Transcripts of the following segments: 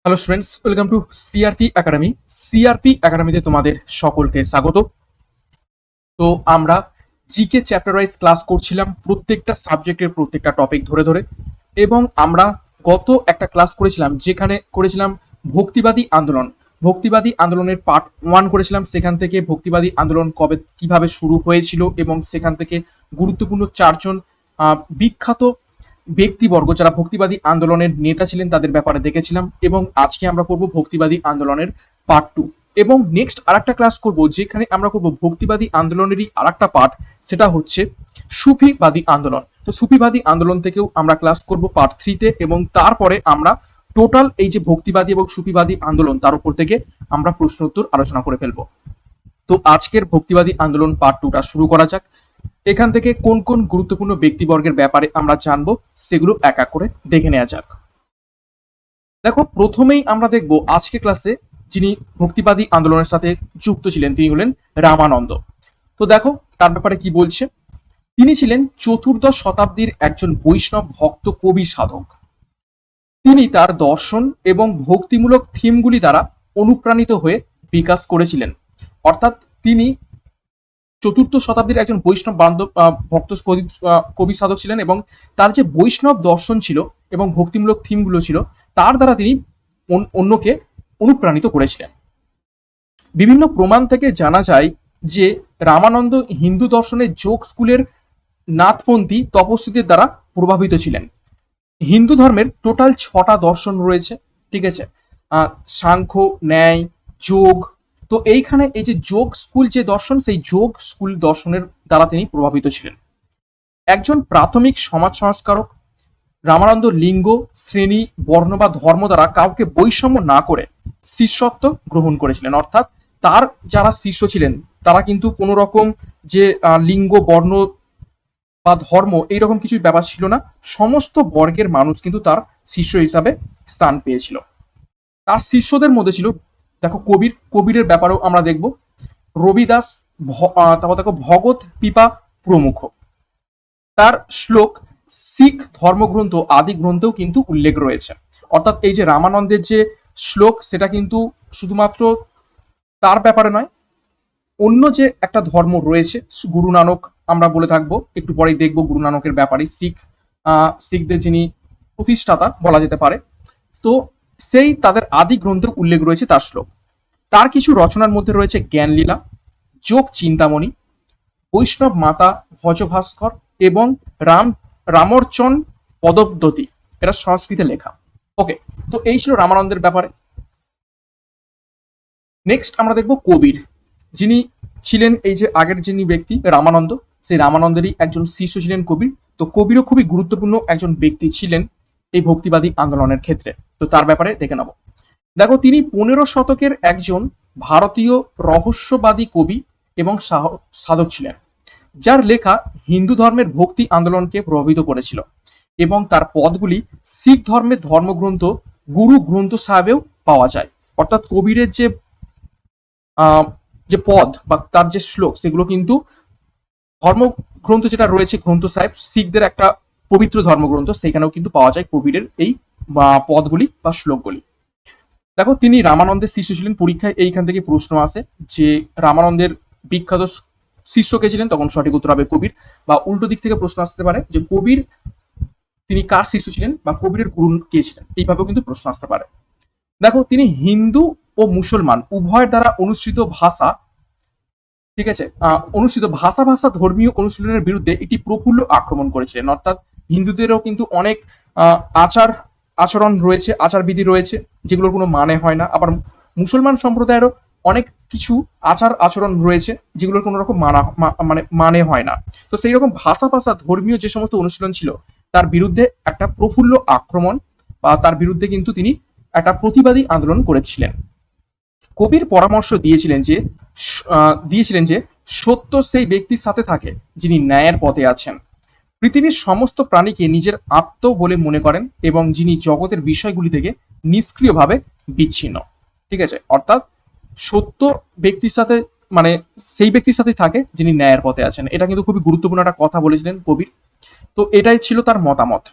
Hello students, welcome to CRP academy. CRP একাডেমিতে তোমাদের সকলকে স্বাগত। তো আমরা জিকে চ্যাপ্টার ওয়াইজ ক্লাস করছিলাম, প্রত্যেকটা সাবজেক্টের প্রত্যেকটা টপিক ধরে ধরে। এবং আমরা গত একটা ক্লাস করেছিলাম, যেখানে করেছিলাম ভক্তিবাদী আন্দোলন। ভক্তিবাদী আন্দোলনের পার্ট 1 করেছিলাম। সেখান থেকে ভক্তিবাদী আন্দোলন কবে কিভাবে শুরু হয়েছিল এবং সেখান থেকে গুরুত্বপূর্ণ চারজন বিখ্যাত ব্যক্তিবর্গ যারা ভক্তিবাদী আন্দোলনের নেতা ছিলেন তাদের ব্যাপারে দেখেছিলাম। এবং আজকে আমরা করব ভক্তিবাদী আন্দোলনের পার্ট 2। এবং নেক্সট আরেকটা ক্লাস করব, যেখানে আমরা করব ভক্তিবাদী আন্দোলনেরই আরেকটা পার্ট, সেটা হচ্ছে সুফিবাদী আন্দোলন। তো সুফিবাদী আন্দোলন থেকেও আমরা ক্লাস করব পার্ট 3-তে, এবং তারপরে আমরা টোটাল এই যে ভক্তিবাদী এবং সুফিবাদী আন্দোলন তার উপর থেকে আমরা প্রশ্ন উত্তর আলোচনা করে ফেলবো। তো আজকের ভক্তিবাদী আন্দোলন পার্ট 2টা শুরু করা যাক। এখান থেকে কোন কোন গুরুত্বপূর্ণ ব্যক্তিবর্গের ব্যাপারে আমরা জানবো সেগুলো এক এক করে দেখে নেওয়া যাক। দেখো, প্রথমেই আমরা দেখব আজকে ক্লাসে যিনি ভক্তিবাদী আন্দোলনের সাথে যুক্ত ছিলেন তিনি হলেন রামানন্দ। তো দেখো তার ব্যাপারে কি বলছে। তিনি ছিলেন চতুর্দশ শতাব্দীর একজন বৈষ্ণব ভক্ত কবি সাধক। তিনি তার দর্শন এবং ভক্তিমূলক থিমগুলি দ্বারা অনুপ্রাণিত হয়ে বিকাশ করেছিলেন। অর্থাৎ তিনি চতুর্থ শতাব্দীর একজন বৈষ্ণব বান্ধব ভক্ত কবি সাধক ছিলেন, এবং তার যে বৈষ্ণব দর্শন ছিল এবং ভক্তিমূলক থিমগুলো ছিল তার দ্বারা তিনি অন্যকে অনুপ্রাণিত করেছিলেন। বিভিন্ন প্রমাণ থেকে জানা যায় যে রামানন্দ হিন্দু দর্শনের যোগ স্কুলের নাথপন্থী তপস্বীদের দ্বারা প্রভাবিত ছিলেন। হিন্দু ধর্মের টোটাল 6টা দর্শন রয়েছে, ঠিক আছে। সাংখ্য, ন্যায়, যোগ। তো এইখানে এই যে যোগ স্কুল যে দর্শন, সেই যোগ স্কুল দর্শনের দ্বারা তিনি প্রভাবিত ছিলেন। একজন প্রাথমিক সমাজ সংস্কারক, রামানন্দ লিঙ্গ, শ্রেণী, বর্ণ বা ধর্ম দ্বারা কাউকে বৈষম্য না করে শিষ্যত্ব গ্রহণ করেছিলেন। অর্থাৎ তার যারা শিষ্য ছিলেন তারা কিন্তু কোনো রকম যে লিঙ্গ, বর্ণ বা ধর্ম এইরকম কিছু ব্যাপার ছিল না। সমস্ত বর্গের মানুষ কিন্তু তার শিষ্য হিসাবে স্থান পেয়েছিল। তার শিষ্যদের মধ্যে ছিল, দেখো, কবিরের ব্যাপারেও আমরা দেখব, রবিদাস, তারপর দেখো ভগৎ, পিপা প্রমুখ। তার শ্লোক শিখ ধর্মগ্রন্থ আদি গ্রন্থেও কিন্তু উল্লেখ রয়েছে। অর্থাৎ এই যে রামানন্দের যে শ্লোক সেটা কিন্তু শুধুমাত্র তার ব্যাপারে নয়, অন্য যে একটা ধর্ম রয়েছে গুরু নানক, আমরা বলে থাকবো একটু পরেই দেখবো গুরু নানকের ব্যাপারে, শিখদের যিনি প্রতিষ্ঠাতা বলা যেতে পারে। তো সেই তাদের আদি গ্রন্থের উল্লেখ রয়েছে তার শ্লোক। তার কিছু রচনার মধ্যে রয়েছে জ্ঞানলীলা, যোগ চিন্তামণি, বৈষ্ণব মাতা ভজভাস্কর এবং রামরচন পদব্দতি। এটা সংস্কৃতে লেখা। ওকে, তো এই ছিল রামানন্দের ব্যাপারে। নেক্সট আমরা দেখব কবির, যিনি ছিলেন এই যে আগের যিনি ব্যক্তি রামানন্দ, সেই রামানন্দেরই একজন শিষ্য ছিলেন কবির। তো কবিরও খুবই গুরুত্বপূর্ণ একজন ব্যক্তি ছিলেন এই ভক্তিবাদী আন্দোলনের ক্ষেত্রে। তো তার ব্যাপারে দেখে নেব। দেখো, তিনি 15 শতকের একজন ভারতীয় রহস্যবাদী কবি এবং সাধক ছিলেন, যার লেখা হিন্দু ধর্মের ভক্তি আন্দোলনকে প্রভাবিত করেছিল। এবং তার পদগুলি শিখ ধর্মের ধর্মগ্রন্থ গুরু গ্রন্থ সাহেবেও পাওয়া যায়। অর্থাৎ কবিরের যে পদ বা তার যে শ্লোক সেগুলো কিন্তু ধর্মগ্রন্থ যেটা রয়েছে গ্রন্থ সাহেব, শিখদের একটা পবিত্র ধর্মগ্রন্থ, সেখানেও কিন্তু পাওয়া যায় কবিরের এই পদগুলি বা শ্লোকগুলি। দেখো, তিনি রামানন্দের শিষ্য ছিলেন। পরীক্ষায় এইখান থেকে প্রশ্ন আসে যে রামানন্দের বিখ্যাত শিষ্য কে ছিলেন, তখন সঠিক উত্তর হবে কবির। বা উল্টো দিক থেকে প্রশ্ন আসতে পারে যে কবির তিনি কার শিষ্য ছিলেন বা কবিরের গুরু কে ছিলেন, এইভাবেও কিন্তু প্রশ্ন আসতে পারে। দেখো, তিনি হিন্দু ও মুসলমান উভয়ের দ্বারা অনুসৃত ভাষা, ঠিক আছে, অনুষ্ঠিত ভাষা ধর্মীয় অনুশীলনের বিরুদ্ধে একটি প্রফুল্ল আক্রমণ করেছিলেন। অর্থাৎ হিন্দুদেরও কিন্তু অনেক আচরণ রয়েছে, আচারবিধি রয়েছে যেগুলোর কোনো মানে হয় না। আবার মুসলমান সম্প্রদায়েরও অনেক কিছু আচরণ রয়েছে যেগুলোর কোনো রকম মানে হয় না। তো সেই রকম ভাষা ধর্মীয় যে সমস্ত অনুশীলন ছিল তার বিরুদ্ধে একটা প্রফুল্ল আক্রমণ বা তার বিরুদ্ধে কিন্তু তিনি একটা প্রতিবাদী আন্দোলন করেছিলেন। কবির পরামর্শ দিয়েছিলেন যে সত্য সেই ব্যক্তির সাথে থাকে যিনি ন্যায়ের পথে আছেন, পৃথিবীর সমস্ত প্রাণীকে নিজের আত্ম বলে মনে করেন এবং যিনি জগতের বিষয়গুলি থেকে নিষ্ক্রিয়ভাবে বিচ্ছিন্ন। ঠিক আছে, অর্থাৎ সত্য ব্যক্তির সাথে, মানে সেই ব্যক্তির সাথে থাকে যিনি ন্যায়ের পথে আছেন। এটা কিন্তু খুবই গুরুত্বপূর্ণ একটা কথা বলেছিলেন কবির। তো এটাই ছিল তার মতামত।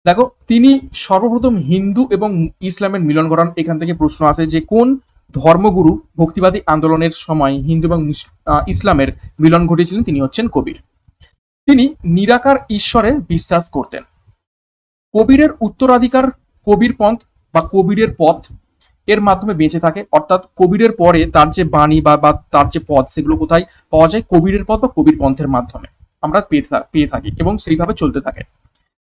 দেখো, তিনি সর্বপ্রথম হিন্দু এবং ইসলামের মিলন ঘটান। এখান থেকে প্রশ্ন আসে যে কোন ধর্মগুরু ভক্তিবাদী আন্দোলনের সময় হিন্দু এবং ইসলামের মিলন ঘটিয়েছিলেন? তিনি হচ্ছেন কবির। তিনি নিরাকার ঈশ্বরে বিশ্বাস করতেন। কবিরের উত্তরাধিকার কবির পন্থ বা কবিরের পথ এর মাধ্যমে বেঁচে থাকে, অর্থাৎ কবিরের পরে তার যে বাণী বা তার যে পথ, সেগুলো কোথায় পাওয়া যায়? কবিরের পথ বা কবির পন্থের মাধ্যমে আমরা পেয়ে থাকি এবং সেইভাবে চলতে থাকে।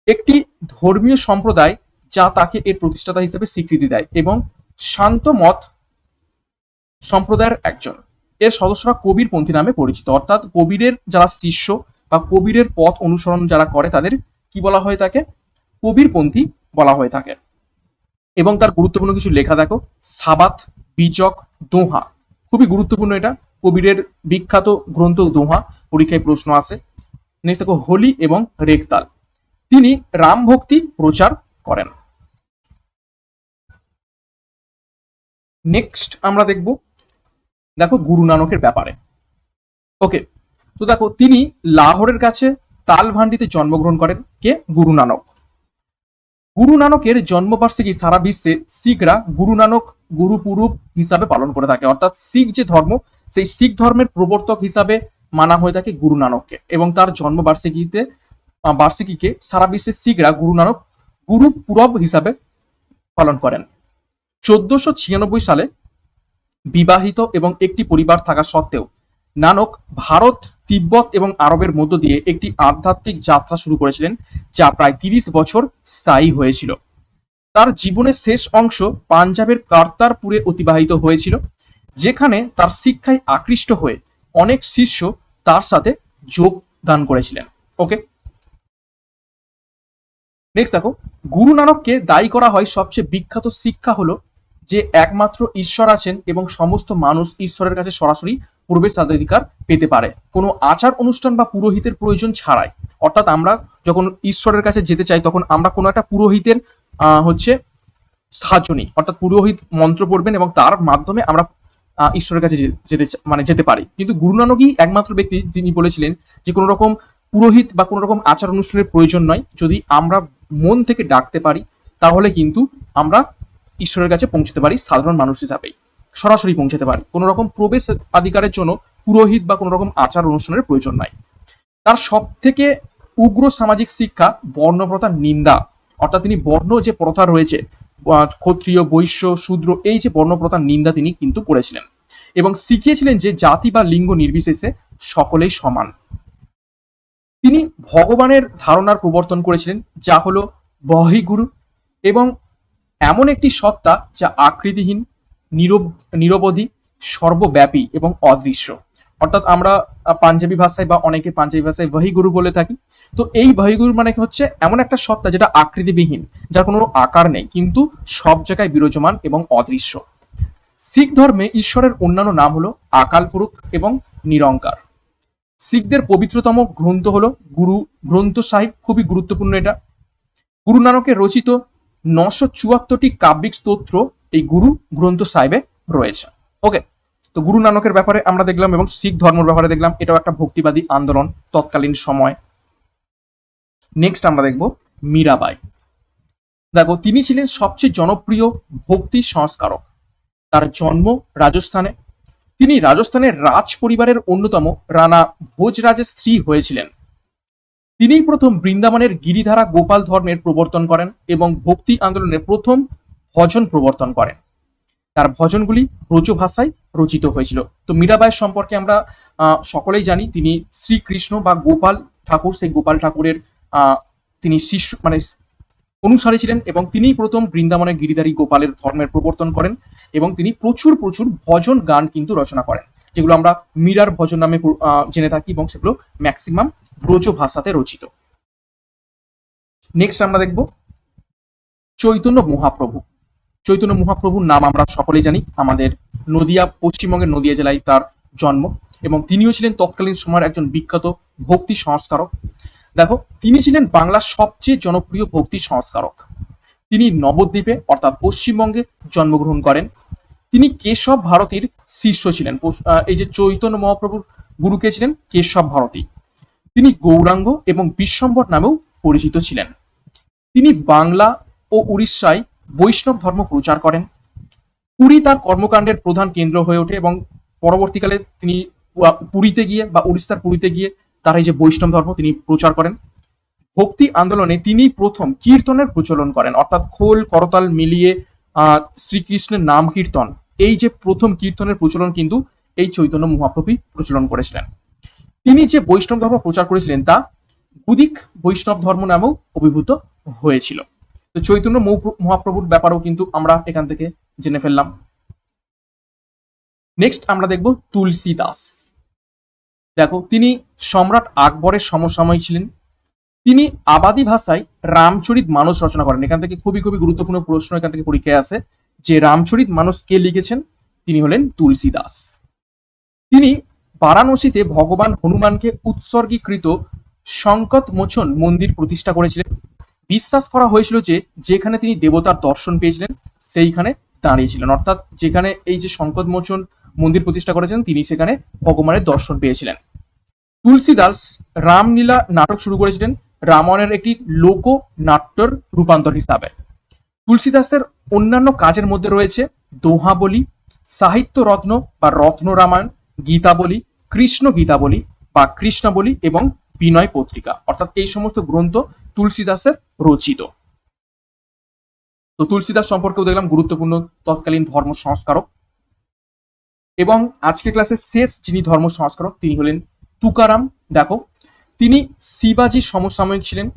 একটি ধর্মীয় সম্প্রদায় যা তাকে এর প্রতিষ্ঠাতা হিসেবে স্বীকৃতি দেয় এবং শান্ত মত সম্প্রদায়ের একজন। এর সদস্যরা কবির পন্থী নামে পরিচিত, অর্থাৎ কবিরের যারা শিষ্য বা কবিরের পথ অনুসরণ যারা করে তাদের কি বলা হয়ে থাকে? কবির পন্থী বলা হয়ে থাকে। এবং তার গুরুত্বপূর্ণ কিছু লেখা দেখো, সাবাত, বীজক, দোহা, খুবই গুরুত্বপূর্ণ এটা। কবিরের বিখ্যাত গ্রন্থ দোহা, পরীক্ষায় প্রশ্ন আসে। নেক্সট দেখো হোলি এবং রেখতাল। তিনি রাম ভক্তি প্রচার করেন। নেক্সট আমরা দেখো গুরু নানকের ব্যাপারে। ওকে, তো দেখো তিনি লাহোরের কাছে তালভান্ডিতে জন্মগ্রহণ করেন। কে? গুরু নানক। গুরু নানকের জন্মবার্ষিকী সারা বিশ্বে শিখরা গুরু নানক গুরুপুরব হিসাবে পালন করে থাকে, অর্থাৎ শিখ যে ধর্ম, সেই শিখ ধর্মের প্রবর্তক হিসাবে মানা হয়ে থাকে গুরু নানককে। এবং তার বার্ষিকীকে সারা বিশ্বের শিখরা গুরু নানক গুরুপুরব হিসাবে পালন করেন। 1496 সালে বিবাহিত এবং একটি পরিবার থাকা সত্ত্বেও নানক ভারত, তিব্বত এবং আরবের মধ্য দিয়ে একটি আধ্যাত্মিক যাত্রা শুরু করেছিলেন, যা প্রায় 30 বছর স্থায়ী হয়েছিল। তার জীবনের শেষ অংশ পাঞ্জাবের কারতারপুরে অতিবাহিত হয়েছিল, যেখানে তার শিক্ষায় আকৃষ্ট হয়ে অনেক শিষ্য তার সাথে যোগদান করেছিলেন। ওকে, নেক্সট দেখো, গুরু নানককে দায়ী করা হয় সবচেয়ে বিখ্যাত শিক্ষা হলো যে একমাত্র ঈশ্বর আছেন এবং সমস্ত মানুষ ঈশ্বরের কাছে সরাসরি প্রবেশাধিকার পেতে পারে কোনো আচার অনুষ্ঠান বা পুরোহিতের প্রয়োজন ছাড়াই। অর্থাৎ আমরা যখন ঈশ্বরের কাছে যেতে চাই তখন আমরা কোনো একটা পুরোহিতের হচ্ছে সাহায্য নিই, অর্থাৎ পুরোহিত মন্ত্র পড়বেন এবং তার মাধ্যমে আমরা ঈশ্বরের কাছে যেতে পারি। কিন্তু গুরু নানকই একমাত্র ব্যক্তি যিনি বলেছিলেন যে কোনো রকম পুরোহিত বা কোনো রকম আচার অনুষ্ঠানের প্রয়োজন নয়, যদি আমরা মন থেকে ডাকতে পারি তাহলে কিন্তু আমরা ঈশ্বরের কাছে পৌঁছতে পারি, সাধারণ মানুষ হিসাবেই সরাসরি পৌঁছতে পারি। কোনো রকম প্রবেশ অধিকারের জন্য পুরোহিত বা কোনো রকম আচার অনুষ্ঠানের প্রয়োজন নাই। তার সব থেকে উগ্র সামাজিক শিক্ষা বর্ণপ্রথার নিন্দা, অর্থাৎ তিনি বর্ণ যে প্রথা রয়েছে, ক্ষত্রিয়, বৈশ্য, শূদ্র, এই যে বর্ণপ্রথার নিন্দা তিনি কিন্তু করেছিলেন এবং শিখিয়েছিলেন যে জাতি বা লিঙ্গ নির্বিশেষে সকলেই সমান। তিনি ভগবানের ধারণার প্রবর্তন করেছিলেন, যা হলো বহিগুরু এবং এমন একটি সত্তা যা আকৃতিহীন, নিরবধি, সর্বব্যাপী এবং অদৃশ্য। অর্থাৎ আমরা পাঞ্জাবি ভাষায় বা অনেকে পাঞ্জাবি ভাষায় বহিগুরু বলে থাকি। তো এই বহিগুরু মানে হচ্ছে এমন একটা সত্তা যেটা আকৃতিবিহীন, যার কোনো আকার নেই, কিন্তু সব জায়গায় বিরাজমান এবং অদৃশ্য। শিখ ধর্মে ঈশ্বরের অন্যান্য নাম হলো আকাল পুরুষ এবং নিরঙ্কার। শিখদের পবিত্রতম গ্রন্থ হলো গুরু গ্রন্থ সাহিব, খুবই গুরুত্বপূর্ণ এটা। গুরু নানকের রচিত 974টি কাব্যিক স্তোত্র এই গুরু গ্রন্থ সাহিবে রয়েছে। ওকে, তো গুরু নানকের ব্যাপারে আমরা দেখলাম এবং শিখ ধর্মের ব্যাপারে দেখলাম, এটাও একটা ভক্তিবাদী আন্দোলন তৎকালীন সময়। নেক্সট আমরা দেখব মীরাবাই। দেখো, তিনি ছিলেন সবচেয়ে জনপ্রিয় ভক্তি সংস্কারক। তার জন্ম রাজস্থানে। তিনি রাজস্থানের রাজ পরিবারের অন্যতম রানা ভোজরাজের স্ত্রী হয়েছিলেন। তিনিই প্রথম বৃন্দাবনের গিরিধারা গোপাল ধর্মের প্রবর্তন করেন এবং ভক্তি আন্দোলনের প্রথম ভজন প্রবর্তন করেন। তার ভজনগুলি ব্রজ ভাষায় রচিত হয়েছিল। তো মীরাবাইয়ের সম্পর্কে আমরা সকলেই জানি, তিনি শ্রীকৃষ্ণ বা গোপাল ঠাকুর, সেই গোপাল ঠাকুরের তিনি শিষ্য অনুসারী ছিলেন এবং তিনিই প্রথম বৃন্দাবনের গিরিধারী গোপালের ধর্মের প্রবর্তন করেন এবং তিনি প্রচুর ভজন গান কিন্তু রচনা করেন, যেগুলো আমরা মীরার ভজন নামে জেনে থাকি এবং সেগুলো ম্যাক্সিমাম ব্রজ ভাষাতে রচিত। নেক্সট আমরা দেখব চৈতন্য মহাপ্রভু। চৈতন্য মহাপ্রভুর নাম আমরা সকলেই জানি, আমাদের পশ্চিমবঙ্গের নদিয়া জেলায় তার জন্ম এবং তিনিও ছিলেন তৎকালীন সময়ের একজন বিখ্যাত ভক্তি সংস্কারক। দেখো, তিনি ছিলেন বাংলার সবচেয়ে জনপ্রিয় ভক্তি সংস্কারক। তিনি নবদ্বীপে অর্থাৎ পশ্চিমবঙ্গে জন্মগ্রহণ করেন। তিনি কেশব ভারতীর শিষ্য ছিলেন। এই যে চৈতন্য মহাপ্রভুর গুরু কে ছিলেন? কেশব ভারতী। তিনি গৌরাঙ্গ এবং বিশ্বম্বর নামেও পরিচিত ছিলেন। তিনি বাংলা ও উড়িষ্যায় বৈষ্ণব ধর্ম প্রচার করেন। পুরী তার কর্মকাণ্ডের প্রধান কেন্দ্র হয়ে ওঠে এবং পরবর্তীকালে তিনি পুরীতে গিয়ে বা উড়িষ্যার পুরীতে গিয়ে তার এই যে বৈষ্ণব ধর্ম তিনি প্রচার করেন। ভক্তি আন্দোলনে তিনি প্রথম কীর্তনের প্রচলন করেন, অর্থাৎ খোল করতাল মিলিয়ে শ্রীকৃষ্ণের নাম কীর্তন, এই যে প্রথম কীর্তনের প্রচলন কিন্তু এই চৈতন্য মহাপ্রভু প্রচলন করেছিলেন। তিনি যে বৈষ্ণব ধর্ম প্রচার করেছিলেন তা গুদিক বৈষ্ণব ধর্ম নামেও অভিভূত হয়েছিল। তো চৈতন্য মহাপ্রভুর ব্যাপারেও কিন্তু আমরা এখান থেকে জেনে ফেললাম। নেক্সট আমরা দেখব তুলসী দাস। দেখো, তিনি সম্রাট আকবরের সমসাময়িক ছিলেন। তিনি আবাদি ভাষায় রামচরিত মানস রচনা করেন। এখান থেকে খুবই গুরুত্বপূর্ণ প্রশ্ন এখান থেকে পরীক্ষায় আসে যে রামচরিত মানস কে লিখেছেন? তিনি হলেন তুলসী দাস। তিনি বারাণসীতে ভগবান হনুমানকে উৎসর্গীকৃত সংকট মোচন মন্দির প্রতিষ্ঠা করেছিলেন। বিশ্বাস করা হয়েছিল যে যেখানে তিনি দেবতার দর্শন পেয়েছিলেন সেইখানে দাঁড়িয়েছিলেন, অর্থাৎ যেখানে এই যে সংকট মোচন মন্দির প্রতিষ্ঠা করেছেন তিনি সেখানে ভগবানের দর্শন পেয়েছিলেন। তুলসী দাস রামলীলা নাটক শুরু করেছিলেন রামায়ণের একটি লোক নাট্যর রূপান্তর হিসাবে। তুলসী দাসের অন্যান্য কাজের মধ্যে রয়েছে দোহাবলী, সাহিত্য রত্ন বা রত্ন রামায়ণ, গীতাবলী, কৃষ্ণ গীতাবলী বা কৃষ্ণাবলী এবং বিনয় পত্রিকা, অর্থাৎ এই সমস্ত গ্রন্থ তুলসী দাসের রচিত। তো তুলসী দাস সম্পর্কেও দেখলাম গুরুত্বপূর্ণ তৎকালীন ধর্ম সংস্কারক। এবং আজকের ক্লাসের শেষ যিনি ধর্ম সংস্কারক তিনি হলেন তুকারাম। দেখো, তিনি শিবাজির সমসাময়িক ছিলেন,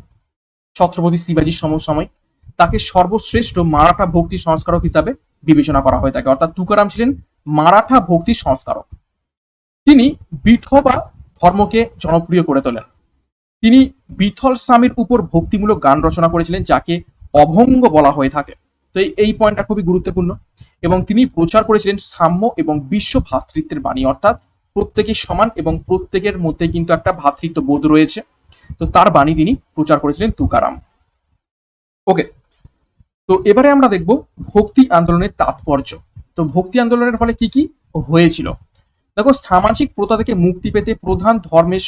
ছত্রপতি শিবাজির সমসাময়িক। তাকে সর্বশ্রেষ্ঠ মারাঠা ভক্তি সংস্কারক হিসাবে বিবেচনা করা হয়ে থাকে, অর্থাৎ তুকারাম ছিলেন মারাঠা ভক্তি সংস্কারক। তিনি বিঠোবা ধর্মকে জনপ্রিয় করে তোলেন। তিনি বিঠল স্বামীর উপর ভক্তিমূলক গান রচনা করেছিলেন যাকে অভঙ্গ বলা হয়ে থাকে। তো এই পয়েন্টটা খুবই গুরুত্বপূর্ণ। এবং তিনি প্রচার করেছিলেন সাম্য এবং বিশ্ব ভ্রাতৃত্বের বাণী, অর্থাৎ প্রত্যেকে সমান এবং প্রত্যেকের মধ্যে কিন্তু একটা ভ্রাতৃত্ব বোধ রয়েছে। তো তার বাণী তিনি প্রচার করেছিলেন তুকারাম। ওকে, তো এবারে আমরা দেখব ভক্তি আন্দোলনের তাৎপর্য। তো ভক্তি আন্দোলনের ফলে কি কি হয়েছিল? দেখো, সামাজিক প্রথা থেকে মুক্তি পেতে প্রধান ধর্মের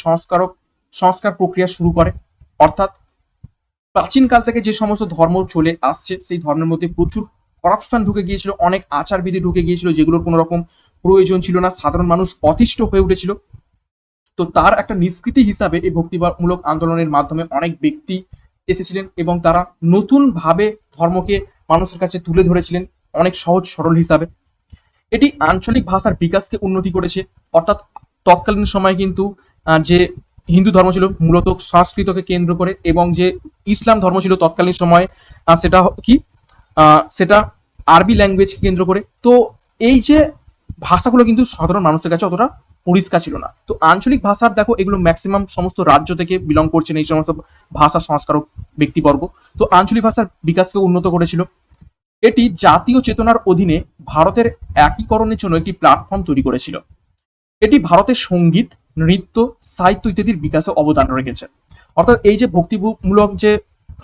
সংস্কার প্রক্রিয়া শুরু করে, অর্থাৎ প্রাচীনকাল থেকে যে সমস্ত ধর্ম চলে আসছে সেই ধর্মের মধ্যে প্রচুর করাপশন ঢুকে গিয়েছিল, অনেক আচার বিধি ঢুকে গিয়েছিল যেগুলোর কোনো রকম প্রয়োজন ছিল না, সাধারণ মানুষ অতিষ্ঠ হয়ে উঠেছিল। তো তার একটা নিষ্কৃতি হিসাবে এই ভক্তিমূলক আন্দোলনের মাধ্যমে অনেক ব্যক্তি এসেছিলেন এবং তারা নতুন ভাবে ধর্মকে মানুষের কাছে তুলে ধরেছিলেন অনেক সহজ সরল হিসাবে। এটি আঞ্চলিক ভাষার বিকাশকে উন্নতি করেছে, অর্থাৎ তৎকালীন সময় কিন্তু যে হিন্দু ধর্ম ছিল মূলত সংস্কৃতকে কেন্দ্র করে এবং যে ইসলাম ধর্ম ছিল তৎকালীন সময় সেটা কি সেটা আরবি ল্যাঙ্গুয়েজকে কেন্দ্র করে। তো এই যে ভাষাগুলো কিন্তু সাধারণ মানুষের কাছে অতটা পরিষ্কার ছিল না। তো আঞ্চলিক ভাষার দেখো এগুলো ম্যাক্সিমাম সমস্ত রাজ্য থেকে বিলং করছেন এই সমস্ত ভাষা সংস্কারক ব্যক্তিবর্গ। তো আঞ্চলিক ভাষার বিকাশকে উন্নত করেছিল। এটি জাতীয় চেতনার অধীনে ভারতের একীকরণের জন্য একটি প্ল্যাটফর্ম তৈরি করেছিল। এটি ভারতের সঙ্গীত, নৃত্য, সাহিত্য ইত্যাদির বিকাশে অবদান রেখেছে। অর্থাৎ এই যে ভক্তিমূলক যে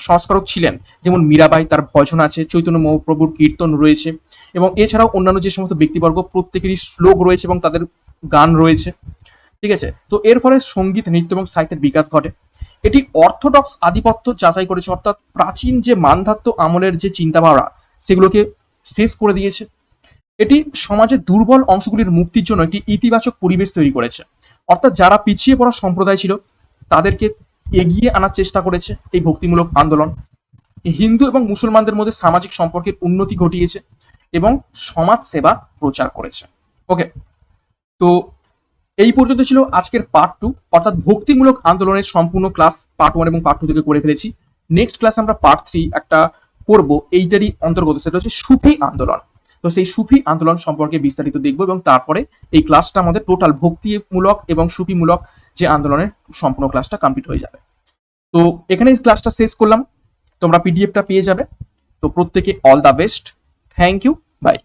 সংস্কারক ছিলেন, যেমন মীরাবাই, তার ভজন আছে, চৈতন্য মহাপ্রভুর কীর্তন রয়েছে এবং এছাড়াও অন্যান্য যে সমস্ত ব্যক্তিবর্গ প্রত্যেকেরই শ্লোক রয়েছে এবং তাদের গান রয়েছে। ঠিক আছে, তো এর ফলে সঙ্গীত, নৃত্য এবং সাহিত্যের বিকাশ ঘটে। এটি অর্থোডক্স আধিপত্য যাচাই করেছে, অর্থাৎ প্রাচীন যে মানধাত্য আমলের যে চিন্তাভাবনা সেগুলোকে শেষ করে দিয়েছে। এটি সমাজের দুর্বল অংশগুলির মুক্তির জন্য একটি ইতিবাচক পরিবেশ তৈরি করেছে, অর্থাৎ যারা পিছিয়ে পড়া সম্প্রদায় ছিল তাদেরকে এগিয়ে আনার চেষ্টা করেছে এই ভক্তিমূলক আন্দোলন। হিন্দু এবং মুসলমানদের মধ্যে সামাজিক সম্পর্কের উন্নতি ঘটিয়েছে এবং সমাজ সেবা প্রচার করেছে। ওকে, তো এই পর্যন্ত ছিল আজকের পার্ট 2, অর্থাৎ ভক্তিমূলক আন্দোলনের সম্পূর্ণ ক্লাস পার্ট 1 এবং পার্ট 2 থেকে করে ফেলেছি। নেক্সট ক্লাস আমরা পার্ট 3 একটা করব, এইটারই অন্তর্গত, সেটা হচ্ছে সুফি আন্দোলন। তো সেই সুফি আন্দোলন সম্পর্কে বিস্তারিত দেখবো এবং তারপরে এই ক্লাসটা আমাদের টোটাল ভক্তিমূলক এবং সুফিমূলক যে আন্দোলনের সম্পূর্ণ ক্লাসটা কমপ্লিট হয়ে যাবে। তো এখানে এই ক্লাসটা শেষ করলাম, তোমরা পিডিএফটা পেয়ে যাবে। তো প্রত্যেকে all the best, thank you, by.